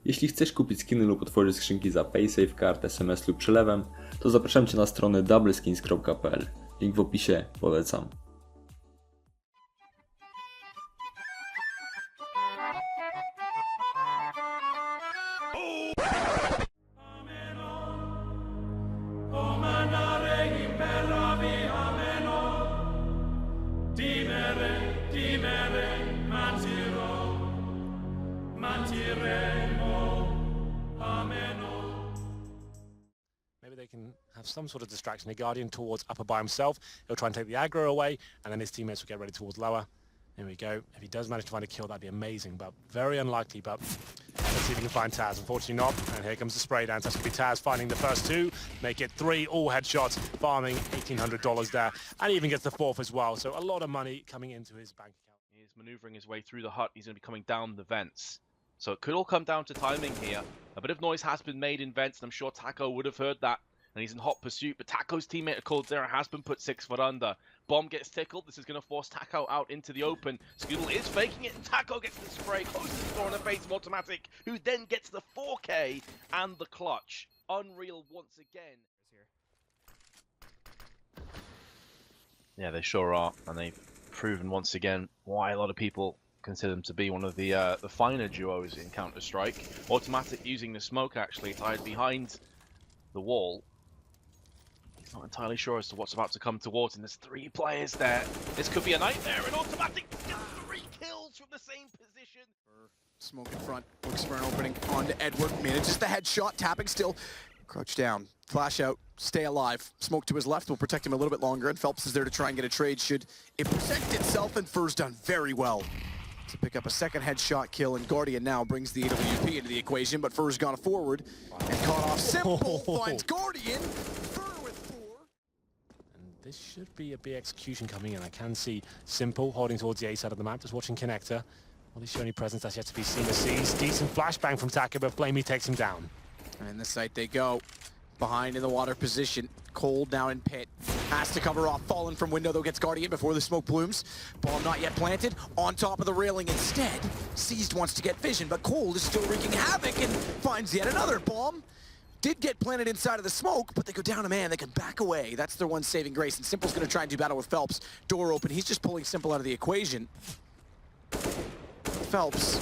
Jeśli chcesz kupić skiny lub otworzyć skrzynki za PaySafeCard, SMS lub przelewem, to zapraszam Cię na stronę doubleskins.pl. Link w opisie, polecam. Maybe they can have some sort of distraction. The Guardian towards upper by himself. He'll try and take the aggro away, and then his teammates will get ready towards lower. Here we go. If he does manage to find a kill, that'd be amazing, but very unlikely. But let's see if he can find Taz. Unfortunately not. And here comes the spray dance. That's going to be Taz finding the first two. Make it 3, all headshots, farming $1,800 there. And he even gets the 4th as well. So a lot of money coming into his bank account. He's maneuvering his way through the hut. He's going to be coming down the vents. So it could all come down to timing here. A bit of noise has been made in vents, and I'm sure Taco would have heard that. And he's in hot pursuit, but Taco's teammate Coldzera has been put 6 foot under. Bomb gets tickled. This is going to force Taco out into the open. Scoodle is faking it, and Taco gets the spray. Closes the door in the face of Automatic, who then gets the 4K and the clutch. Unreal once again. Yeah, they sure are, and they've proven once again why a lot of people consider them to be one of the finer duos in Counter-Strike. Automatic using the smoke actually to hide behind the wall. He's not entirely sure as to what's about to come towards him. There's 3 players there. This could be a nightmare, and Automatic gets 3 kills from the same position. Smoke in front, looks for an opening onto Edward, manages the headshot, tapping still. Crouch down, flash out, stay alive. Smoke to his left will protect him a little bit longer, and Phelps is there to try and get a trade should it present itself, and Fur's done very well to pick up a second headshot kill, and Guardian now brings the AWP into the equation, but Fur's gone forward and caught off Simple, finds Guardian, Fur with 4. And this should be a big execution coming in. I can see Simple holding towards the A side of the map, just watching Connector. Will he show any presence? That's yet to be seen. Decent flashbang from Taco, but Flamey takes him down. And in the site they go. Behind in the water position. Cold now in pit. Has to cover off. Fallen from window though, gets Guardian before the smoke blooms. Bomb not yet planted. On top of the railing instead. Seized wants to get vision, but Cold is still wreaking havoc and finds yet another bomb. Did get planted inside of the smoke, but they go down a man. They can back away. That's their one saving grace. And Simple's going to try and do battle with Phelps. Door open. He's just pulling Simple out of the equation. Phelps,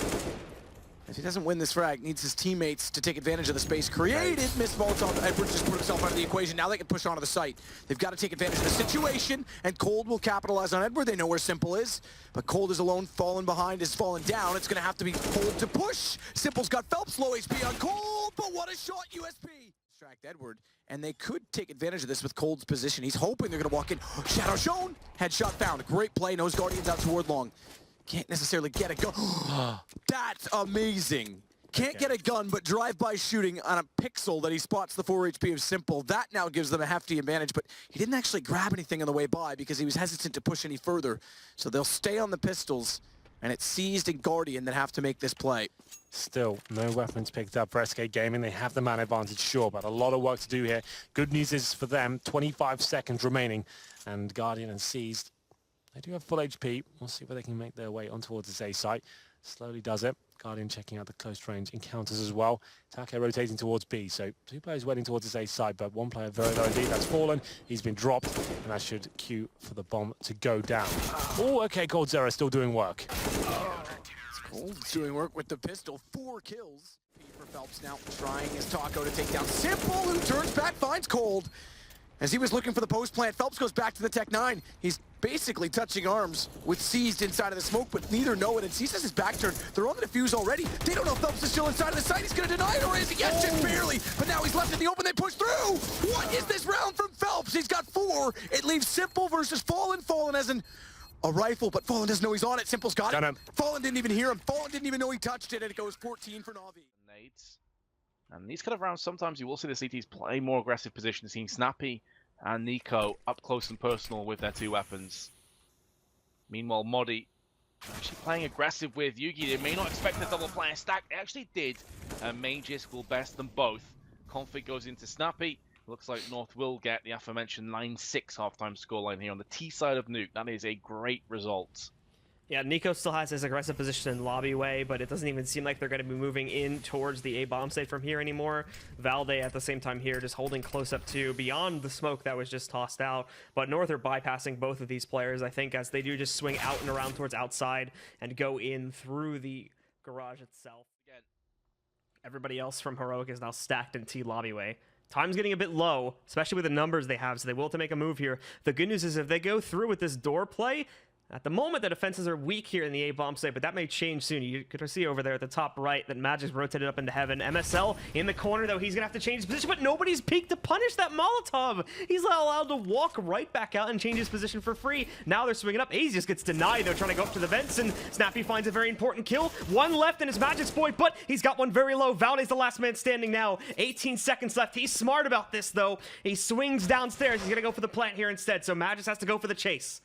if he doesn't win this frag, needs his teammates to take advantage of the space created. Miss Molotov. Edwards just put himself out of the equation. Now they can push onto the site. They've got to take advantage of the situation, and Cold will capitalize on Edward. They know where Simple is, but Cold is alone. Fallen behind is fallen down. It's going to have to be Cold to push. Simple's got Phelps low HP on Cold, but what a shot, USP. Distract Edward, and they could take advantage of this with Cold's position. He's hoping they're going to walk in. Shadow shown. Headshot found. Great play. Knows Guardian's out toward long. Can't necessarily get a gun. That's amazing. Can't get a gun, but drive-by shooting on a pixel that he spots the 4 HP of Simple. That now gives them a hefty advantage, but he didn't actually grab anything on the way by because he was hesitant to push any further. So they'll stay on the pistols, and it's Seized and Guardian that have to make this play. Still, no weapons picked up for SK Gaming. They have the man advantage, sure, but a lot of work to do here. Good news is for them, 25 seconds remaining, and Guardian and Seized, they do have full HP. We'll see where they can make their way on towards this A site. Slowly does it. Guardian checking out the close range encounters as well. Take rotating towards B. So 2 players waiting towards this A site, but 1 player very low indeed. That's Fallen. He's been dropped, and that should cue for the bomb to go down. Oh, okay, Coldzera still doing work. It's Cold doing work with the pistol. 4 kills. For Phelps now trying his Taco to take down Simple, who turns back, finds Cold. As he was looking for the post plant, Phelps goes back to the Tech-9. He's basically touching arms with Seized inside of the smoke, but neither know it, and Seized has his back turned. They're on the defuse already. They don't know if Phelps is still inside of the site. He's going to deny it, or is he? Yes, just barely. But now he's left in the open. They push through. What is this round from Phelps? He's got 4. It leaves Simple versus Fallen. Fallen has a rifle, but Fallen doesn't know he's on it. Simple's got it. Fallen didn't even hear him. Fallen didn't even know he touched it, and it goes 14 for Na'Vi. Nades. And these kind of rounds, sometimes you will see the CTs play more aggressive positions, seeing Snappy and Nico up close and personal with their 2 weapons. Meanwhile, Modi actually playing aggressive with Yugi. They may not expect a double player stack. They actually did. And Mages will best them both. Config goes into Snappy. Looks like North will get the aforementioned 9-6 halftime scoreline here on the T side of Nuke. That is a great result. Yeah, Nico still has his aggressive position in lobby way, but it doesn't even seem like they're going to be moving in towards the A bomb site from here anymore. Valde at the same time here just holding close up to beyond the smoke that was just tossed out. But North are bypassing both of these players, I think, as they do just swing out and around towards outside and go in through the garage itself. Again. Everybody else from Heroic is now stacked in T lobby way. Time's getting a bit low, especially with the numbers they have, so they will have to make a move here. The good news is if they go through with this door play, at the moment, the defenses are weak here in the A-bomb site, but that may change soon. You could see over there at the top right that Magic's rotated up into heaven. MSL in the corner, though. He's going to have to change his position, but nobody's peeked to punish that Molotov. He's not allowed to walk right back out and change his position for free. Now they're swinging up. AZ just gets denied, though, trying to go up to the vents, and Snappy finds a very important kill. One left in his Magic's void, but he's got one very low. Valde's the last man standing now. 18 seconds left. He's smart about this, though. He swings downstairs. He's going to go for the plant here instead, so Magic has to go for the chase.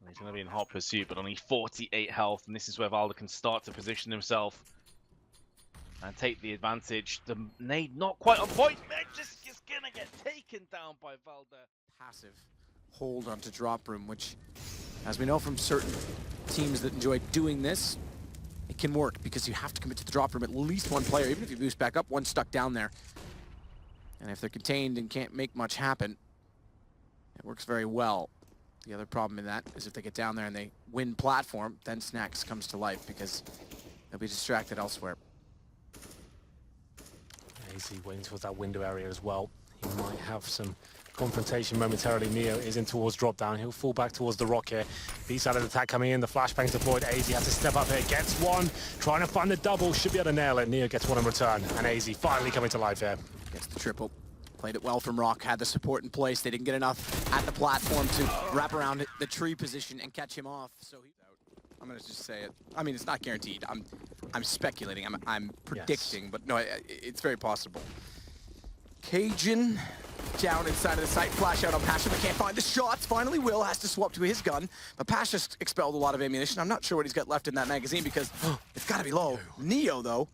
He's going to be in hot pursuit, but only 48 health, and this is where Valde can start to position himself and take the advantage. The nade not quite on point. Just is going to get taken down by Valde. Passive hold onto drop room, which, as we know from certain teams that enjoy doing this, it can work because you have to commit to the drop room at least one player. Even if you boost back up, one's stuck down there. And if they're contained and can't make much happen, it works very well. The other problem in that is if they get down there and they win platform, then Snacks comes to life because they'll be distracted elsewhere. AZ waiting towards that window area as well. He might have some confrontation momentarily. Neo is in towards drop down. He'll fall back towards the rock here. B-side of the attack coming in. The flashbang's deployed. AZ has to step up here. Gets one. Trying to find the double. Should be able to nail it. Neo gets one in return. And AZ finally coming to life here. Gets the triple. Played it well from Rock, had the support in place. They didn't get enough at the platform to wrap around the tree position and catch him off. So he's out. I'm gonna just say it. I mean, it's not guaranteed. I'm speculating. I'm predicting, yes. But no, it's very possible. Cajun down inside of the site. Flash out on Pasha, but can't find the shots. Finally, Will has to swap to his gun, but Pasha's expelled a lot of ammunition. I'm not sure what he's got left in that magazine because it's got to be low. Neo though.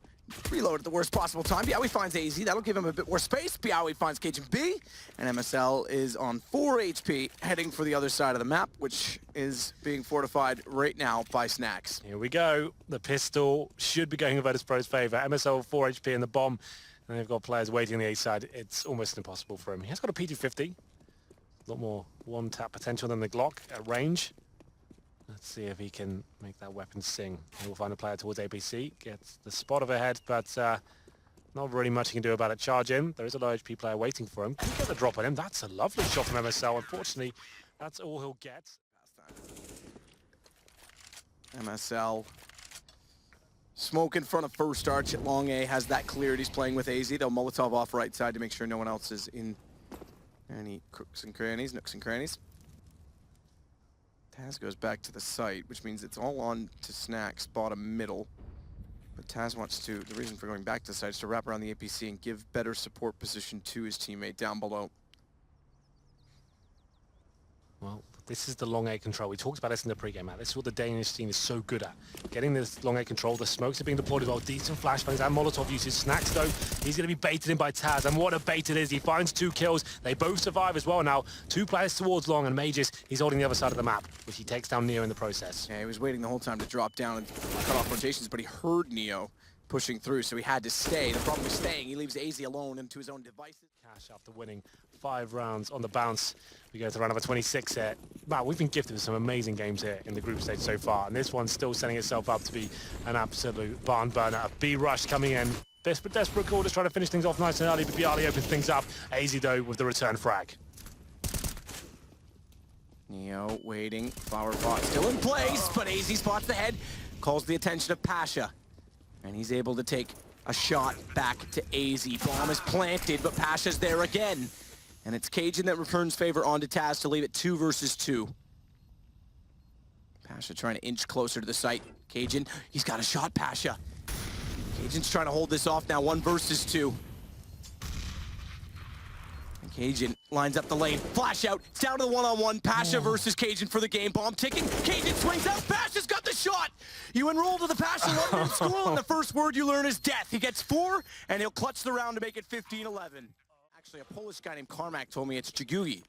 Reload at the worst possible time. Biawi finds AZ. That'll give him a bit more space. Biawi finds Cajun B. And MSL is on 4 HP, heading for the other side of the map, which is being fortified right now by Snacks. Here we go. The pistol should be going in Virtus.Pro's favor. MSL 4 HP in the bomb. And they've got players waiting on the A side. It's almost impossible for him. He has got a P250. A lot more one-tap potential than the Glock at range. Let's see if he can make that weapon sing. He will find a player towards APC, gets the spot overhead, but not really much he can do about it. Charge in. There is a low HP player waiting for him. Can he get the drop on him? That's a lovely shot from MSL. Unfortunately, that's all he'll get. MSL. Smoke in front of first arch at long A, has that cleared. He's playing with AZ. They'll Molotov off right side to make sure no one else is in any nooks and crannies. Taz goes back to the site, which means it's all on to Snacks, bottom middle. But Taz wants to, the reason for going back to the site is to wrap around the APC and give better support position to his teammate down below. Well, this is the long A control. We talked about this in the pregame, Matt. This is what the Danish team is so good at. Getting this long A control. The smokes are being deployed as well. Decent flashbangs and Molotov usage. Snacks, though, he's going to be baited in by Taz. And what a bait it is. He finds 2 kills. They both survive as well now. 2 players towards long, and Mages, he's holding the other side of the map, which he takes down Neo in the process. Yeah, he was waiting the whole time to drop down and cut off rotations, but he heard Neo pushing through, so he had to stay. The problem with staying, he leaves AZ alone into his own devices. Cash after winning 5 rounds on the bounce. We go to round number 26 here. Matt, we've been gifted with some amazing games here in the group stage so far, and this one's still setting itself up to be an absolute barn burner. A B-rush coming in. Desperate call, just trying to finish things off nice and early, but Bialy opens things up. AZ, though, with the return frag. Neo waiting. Flower pot still in place, but AZ spots the head, calls the attention of Pasha. And he's able to take a shot back to AZ. Bomb is planted, but Pasha's there again. And it's Cajun that returns favor onto Taz to leave it 2 versus 2. Pasha trying to inch closer to the site. Cajun, he's got a shot, Pasha. Cajun's trying to hold this off now, 1 versus 2. And Cajun lines up the lane. Flash out, it's down to the one-on-one. Pasha versus Cajun for the game. Bomb ticking. Cajun swings out. Pasha's got the shot. You enroll to the Pasha London School, and the first word you learn is death. He gets 4, and he'll clutch the round to make it 15-11. Actually, a Polish guy named Carmack told me it's Jagugi.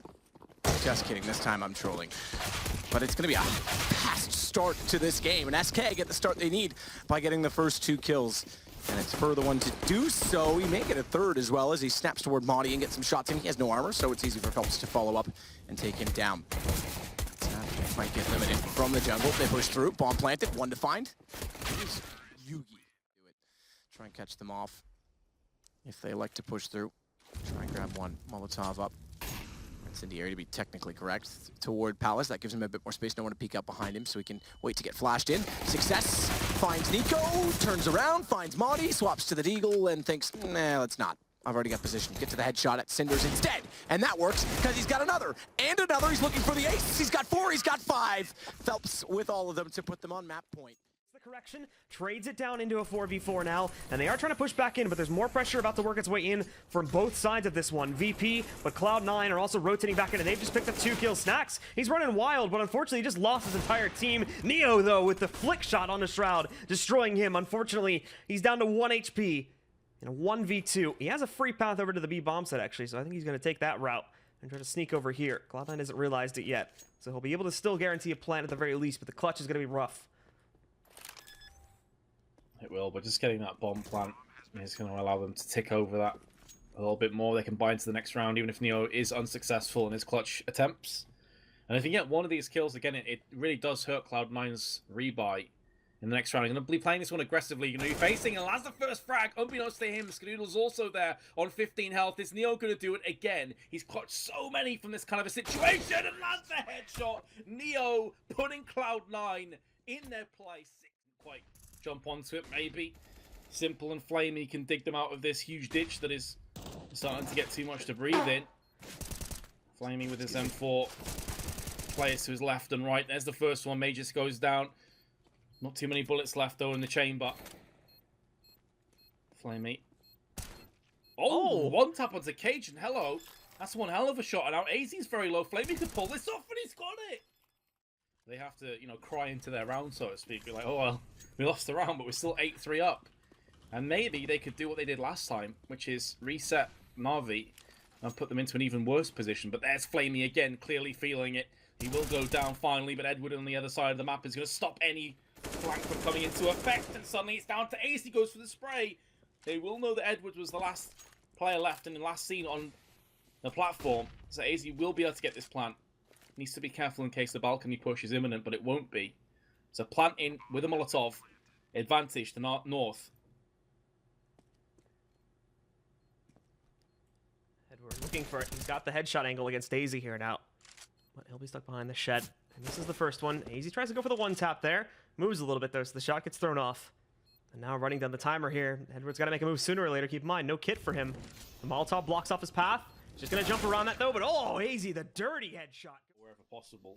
Just kidding, this time I'm trolling. But it's gonna be a fast start to this game, and SK get the start they need by getting the first 2 kills. And it's for the one to do so. He may get a third as well as he snaps toward Monty and gets some shots in. He has no armor, so it's easy for Phelps to follow up and take him down. Might get limited from the jungle. They push through, bomb planted, 1 to find. Yugi do it. Try and catch them off if they like to push through. Try and grab one. Molotov up. Incendiary to be technically correct. Toward Palace. That gives him a bit more space. No one to peek up behind him, so he can wait to get flashed in. Success. Finds Nico. Turns around. Finds Monty. Swaps to the Deagle and thinks, nah, let's not. I've already got position. Get to the headshot at Cinders instead. And that works because he's got another. And another. He's looking for the ace. He's got 4. He's got 5. Phelps with all of them to put them on map point. The correction trades it down into a 4v4 now, and they are trying to push back in, but there's more pressure about to work its way in from both sides of this one. VP, but Cloud9 are also rotating back in, and they've just picked up 2 kills. Snacks, he's running wild, but unfortunately he just lost his entire team. Neo, though, with the flick shot on the Shroud, destroying him. Unfortunately, he's down to 1 HP in a 1v2. He has a free path over to the B bomb site, actually, so I think he's going to take that route and try to sneak over here. Cloud9 hasn't realized it yet, so he'll be able to still guarantee a plant at the very least, but the clutch is going to be rough. It will, but just getting that bomb plant is going to allow them to tick over that a little bit more. They can buy into the next round, even if Neo is unsuccessful in his clutch attempts. And if you get one of these kills, again, it really does hurt Cloud9's rebuy in the next round. He's going to be playing this one aggressively. You're going to be facing, and that's the first frag. Unbeknownst to him, Skadoodle's also there on 15 health. Is Neo going to do it again? He's clutched so many from this kind of a situation, and that's the headshot. Neo putting Cloud9 in their place. Quite jump onto it, maybe. Simple and Flamey can dig them out of this huge ditch that is starting to get too much to breathe in. Flamey with his M4 players to his left and right. There's the first one. Magus goes down. Not too many bullets left, though, in the chamber. Flamey. Oh, one tap onto Cajun. Hello. That's one hell of a shot. And now AZ's very low. Flamey can pull this off, and he's got it. They have to, you know, cry into their round, so to speak. Be like, oh, well, we lost the round, but we're still 8-3 up. And maybe they could do what they did last time, which is reset Na'Vi and put them into an even worse position. But there's Flamey again, clearly feeling it. He will go down finally, but Edward on the other side of the map is going to stop any flank from coming into effect. And suddenly it's down to Ace. He goes for the spray. They will know that Edward was the last player left and the last seen on the platform. So AZ will be able to get this plant. Needs to be careful in case the balcony push is imminent, but it won't be. So plant in with a Molotov. Advantage to north. Edward looking for it. He's got the headshot angle against Daisy here now. But he'll be stuck behind the shed. And this is the first one. AZ tries to go for the one tap there. Moves a little bit though, so the shot gets thrown off. And now running down the timer here. Edward's got to make a move sooner or later. Keep in mind, no kit for him. The Molotov blocks off his path. Just going to jump around that though, but oh, AZ, the dirty headshot. Wherever possible.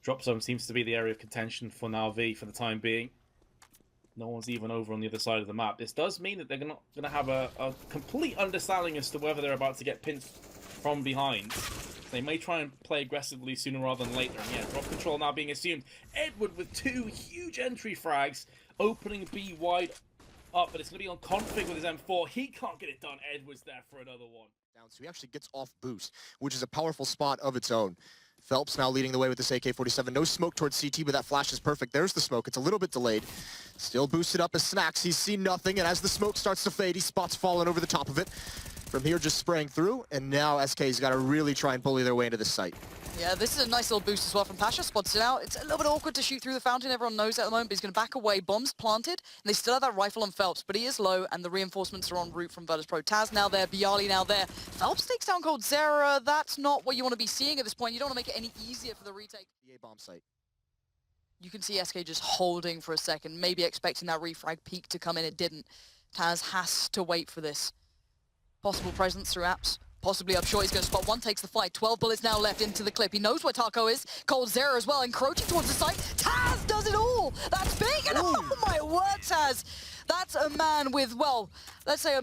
Drop zone seems to be the area of contention for Na'Vi for the time being. No one's even over on the other side of the map. This does mean that they're not going to have a complete understanding as to whether they're about to get pinched from behind. They may try and play aggressively sooner rather than later. And yeah, drop control now being assumed. Edward with 2 huge entry frags, opening B wide up, but it's going to be on config with his M4. He can't get it done. Edward's there for another one. So he actually gets off boost, which is a powerful spot of its own. Phelps now leading the way with this AK-47. No smoke towards CT, but that flash is perfect. There's the smoke. It's a little bit delayed. Still boosted up as Snacks. He's seen nothing, and as the smoke starts to fade, he spots Fallen over the top of it. From here, just spraying through, and now SK's got to really try and bully their way into this site. Yeah, this is a nice little boost as well from Pasha. Spots it out. It's a little bit awkward to shoot through the fountain. Everyone knows that at the moment, but he's going to back away. Bombs planted, and they still have that rifle on Phelps, but he is low, and the reinforcements are en route from Virtus.Pro. Taz now there, Bialy now there. Phelps takes down Cold Zera. That's not what you want to be seeing at this point. You don't want to make it any easier for the retake. The A-bomb site. You can see SK just holding for a second, maybe expecting that refrag peak to come in. It didn't. Taz has to wait for this. Possible presence through apps. Possibly up short, he's going to spot one, takes the fight. 12 bullets now left into the clip. He knows where Taco is. Cold Zera as well, encroaching towards the site. Taz does it all! That's big! And oh my word, Taz! That's a man with, well, let's say a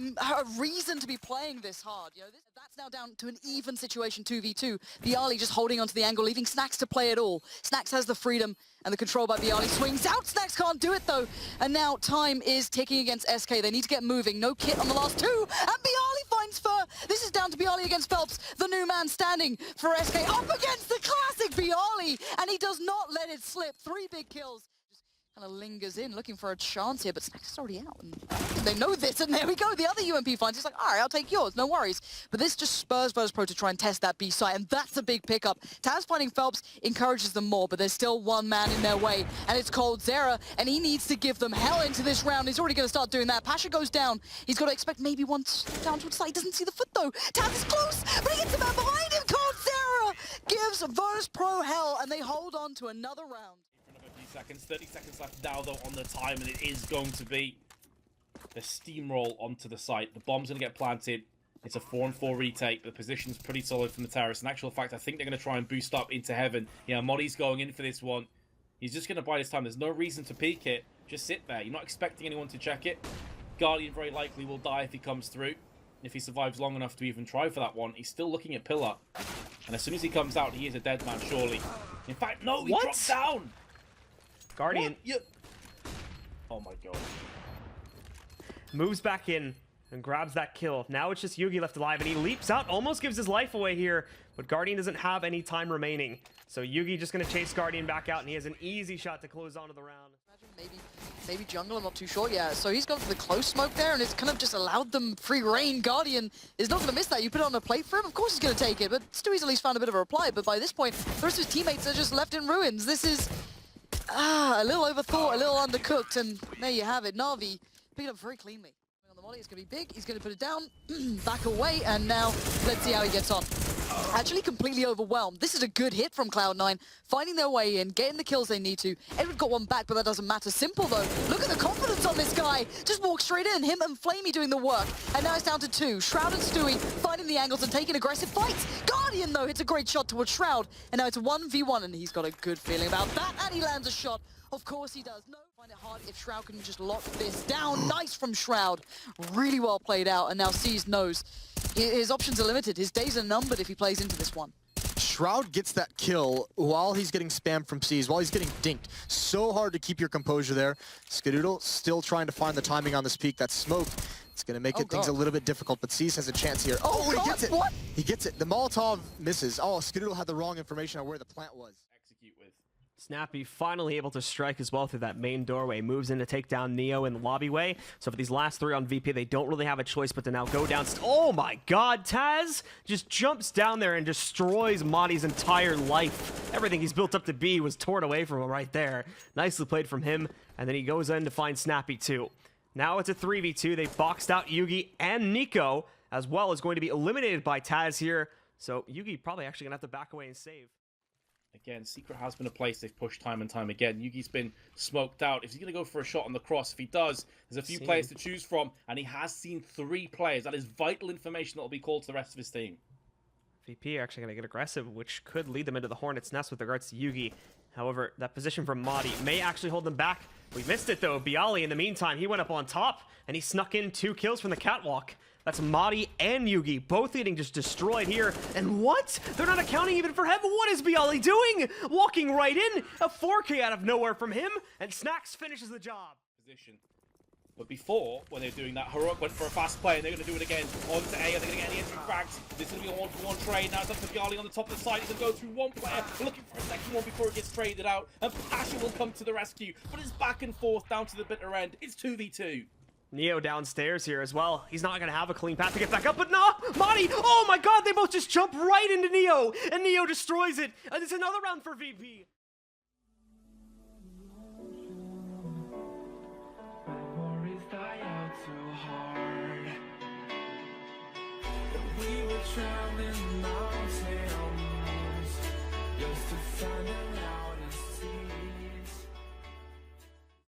reason to be playing this hard. You know, that's now down to an even situation, 2v2. Bialy just holding onto the angle, leaving Snacks to play it all. Snacks has the freedom and the control by Bialy. Swings out, Snacks can't do it though. And now time is ticking against SK. They need to get moving. No kit on the last 2. And Bialy finds Fur. This is down to Bialy against Phelps, the new man standing for SK, up against the classic Bialy, and he does not let it slip. 3 big kills. Kind of lingers in, looking for a chance here, but Snax is already out. And they know this, and there we go. The other UMP finds. He's like, all right, I'll take yours, no worries. But this just spurs Virtus.Pro to try and test that B site, and that's a big pickup. Taz finding Phelps encourages them more, but there's still one man in their way, and it's called Zera, and he needs to give them hell into this round. He's already going to start doing that. Pasha goes down. He's got to expect maybe one down towards the side. He doesn't see the foot, though. Taz is close, but he gets the man behind him. Cold Zera gives Virtus.Pro hell, and they hold on to another round. Seconds, 30 seconds left now though on the time, and it is going to be the steamroll onto the site. The bomb's going to get planted. It's a 4-on-4 retake. The position's pretty solid from the terrace. In actual fact, I think they're going to try and boost up into heaven. Yeah, Modi's going in for this one. He's just going to buy his time. There's no reason to peek it. Just sit there. You're not expecting anyone to check it. Guardian very likely will die if he comes through. If he survives long enough to even try for that one. He's still looking at Pillar. And as soon as he comes out, he is a dead man, surely. In fact, no, he drops down. Guardian Oh my god. moves back in and grabs that kill. Now it's just Yugi left alive, and he leaps out, almost gives his life away here, but Guardian doesn't have any time remaining. So Yugi just going to chase Guardian back out, and he has an easy shot to close onto the round. Maybe jungle, I'm not too sure. Yeah, so he's gone for the close smoke there, and it's kind of just allowed them free reign. Guardian is not going to miss that. You put it on a plate for him, of course he's going to take it, but Stewie's at least found a bit of a reply. But by this point, the rest of his teammates are just left in ruins. This is a little overthought, a little undercooked, and there you have it. Na'Vi picked it up very cleanly. On the molly, it's going to be big. He's going to put it down, back away, and now let's see how he gets on. Actually completely overwhelmed. This is a good hit from Cloud9, finding their way in, getting the kills they need to. Edward got one back, but that doesn't matter. Simple, though. Look at the confidence on this guy. Just walk straight in. Him and Flamey doing the work. And now it's down to 2. Shroud and Stewie finding the angles and taking aggressive fights. Guardian, though, hits a great shot towards Shroud. And now it's 1v1, and he's got a good feeling about that. And he lands a shot. Of course he does. No, find it hard if Shroud can just lock this down. Nice from Shroud. Really well played out. And now C's knows his options are limited. His days are numbered if he plays into this one. Shroud gets that kill while he's getting spammed from C's, while he's getting dinked. So hard to keep your composure there. Skadoodle still trying to find the timing on this peak. That smoke, it's going to make things a little bit difficult, but C's has a chance here. Oh, he gets it. What? He gets it. The Molotov misses. Oh, Skadoodle had the wrong information on where the plant was. Execute with. Snappy finally able to strike as well through that main doorway. Moves in to take down Neo in the lobbyway. So for these last 3 on VP, they don't really have a choice but to now go down. Oh my god, Taz just jumps down there and destroys Madi's entire life. Everything he's built up to be was torn away from him right there. Nicely played from him, and then he goes in to find Snappy too. Now it's a 3v2. They boxed out Yugi and Nico, as well as going to be eliminated by Taz here. So Yugi probably actually gonna have to back away and save. Again, Secret has been a place they've pushed time and time again. Yugi's been smoked out. If he's going to go for a shot on the cross, if he does, there's a few players to choose from, and he has seen 3 players. That is vital information that will be called to the rest of his team. VP are actually going to get aggressive, which could lead them into the Hornet's Nest with regards to Yugi. However, that position from Madi may actually hold them back. We missed it, though. Bialy, in the meantime, he went up on top, and he snuck in 2 kills from the catwalk. That's Madi and Yugi, both getting just destroyed here. And what? They're not accounting even for Heaven. What is Bialy doing? Walking right in. A 4K out of nowhere from him, and Snax finishes the job. Position. But before, when they were doing that, Heroic went for a fast play, and they're going to do it again. On to A, they're going to get any entry frags. This is going to be a 1-for-1 trade. Now it's up to Bialy on the top of the side. He's going to go through one player, looking for a second one before it gets traded out. And Pasha will come to the rescue. But it's back and forth down to the bitter end. It's 2v2. Neo downstairs here as well. He's not going to have a clean path to get back up, but no! Madi! Oh my god, they both just jump right into Neo! And Neo destroys it! And it's another round for VP! We were trying